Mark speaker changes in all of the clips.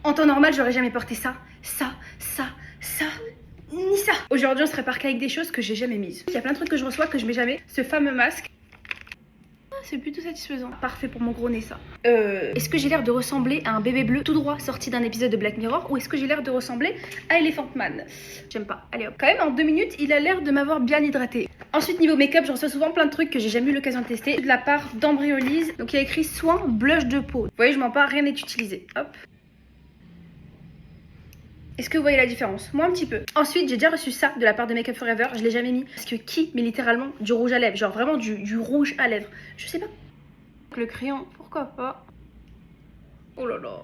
Speaker 1: En temps normal, j'aurais jamais porté ça, ni ça. Aujourd'hui, on se réparque avec des choses que j'ai jamais mises. Il y a plein de trucs que je reçois que je mets jamais. Ce fameux masque. C'est plutôt satisfaisant. Parfait pour mon gros nez, ça. Est-ce que j'ai l'air de ressembler à un bébé bleu tout droit sorti d'un épisode de Black Mirror ou est-ce que j'ai l'air de ressembler à Elephant Man? J'aime pas. Allez hop. Quand même, en 2 minutes, il a l'air de m'avoir bien hydraté. Ensuite, niveau make-up, je reçois souvent plein de trucs que j'ai jamais eu l'occasion de tester. De la part d'Embryolise. Donc, il y a écrit soin blush de peau. Vous voyez, je m'en parle, rien n'est utilisé. Hop. Est-ce que vous voyez la différence? Moi un petit peu. Ensuite j'ai déjà reçu ça de la part de Make Up Forever. Je l'ai jamais mis parce que qui met littéralement du rouge à lèvres? Genre vraiment du rouge à lèvres. Je sais pas. Le crayon, pourquoi pas? Oh là là.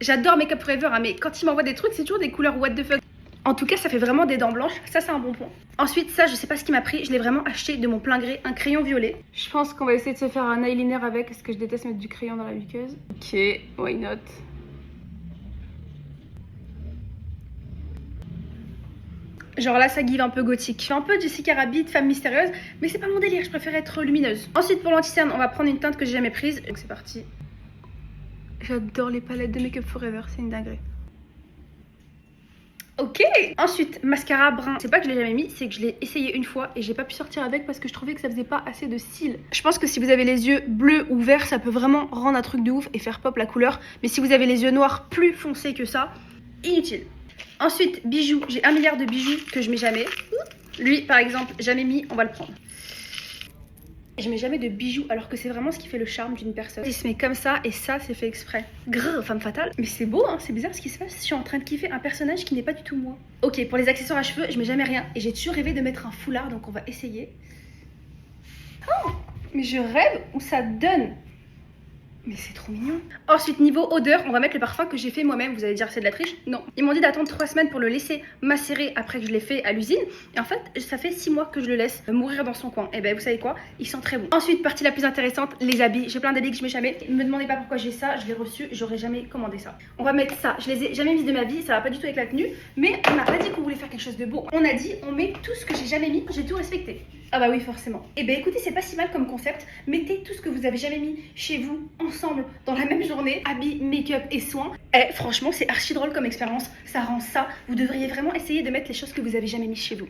Speaker 1: J'adore Make Up Forever hein, mais quand ils m'envoient des trucs c'est toujours des couleurs what the fuck. En tout cas ça fait vraiment des dents blanches. Ça c'est un bon point. Ensuite ça je sais pas ce qui m'a pris. Je l'ai vraiment acheté de mon plein gré. Un crayon violet. Je pense qu'on va essayer de se faire un eyeliner avec parce que je déteste mettre du crayon dans la muqueuse. Ok, why not? Genre là ça give un peu gothique. Je fais un peu Jessica Rabbit, femme mystérieuse, mais c'est pas mon délire, je préfère être lumineuse. Ensuite pour l'anti-cerne, on va prendre une teinte que j'ai jamais prise. Donc c'est parti. J'adore les palettes de Make Up Forever, c'est une dinguerie. Ok. Ensuite, mascara brun. C'est pas que je l'ai jamais mis, c'est que je l'ai essayé une fois et j'ai pas pu sortir avec parce que je trouvais que ça faisait pas assez de cils. Je pense que si vous avez les yeux bleus ou verts, ça peut vraiment rendre un truc de ouf et faire pop la couleur. Mais si vous avez les yeux noirs plus foncés que ça, inutile. Ensuite, bijoux. J'ai 1 milliard de bijoux que je mets jamais. Lui, par exemple, jamais mis, on va le prendre. Je mets jamais de bijoux alors que c'est vraiment ce qui fait le charme d'une personne. Il se met comme ça et ça, c'est fait exprès. Grrr, femme fatale. Mais c'est beau, hein, c'est bizarre ce qui se passe. Je suis en train de kiffer un personnage qui n'est pas du tout moi. Ok, pour les accessoires à cheveux, je mets jamais rien. Et j'ai toujours rêvé de mettre un foulard, donc on va essayer. Oh, mais je rêve où ça donne. Mais c'est trop mignon. Ensuite, niveau odeur, on va mettre le parfum que j'ai fait moi-même. Vous allez dire c'est de la triche? Non. Ils m'ont dit d'attendre 3 semaines pour le laisser macérer après que je l'ai fait à l'usine. Et en fait, ça fait 6 mois que je le laisse mourir dans son coin. Et ben vous savez quoi? Il sent très bon. Ensuite, partie la plus intéressante, les habits. J'ai plein d'habits que je mets jamais. Ne me demandez pas pourquoi j'ai ça. Je l'ai reçu. J'aurais jamais commandé ça. On va mettre ça. Je les ai jamais mis de ma vie. Ça va pas du tout avec la tenue. Mais on n'a pas dit qu'on voulait faire quelque chose de beau. On a dit on met tout ce que j'ai jamais mis. J'ai tout respecté. Ah bah oui forcément. Et ben écoutez c'est pas si mal comme concept. Mettez tout ce que vous avez jamais mis chez vous ensemble dans la même journée. Habits, make-up et soins. Et franchement c'est archi drôle comme expérience. Ça rend ça. Vous devriez vraiment essayer de mettre les choses que vous avez jamais mis chez vous.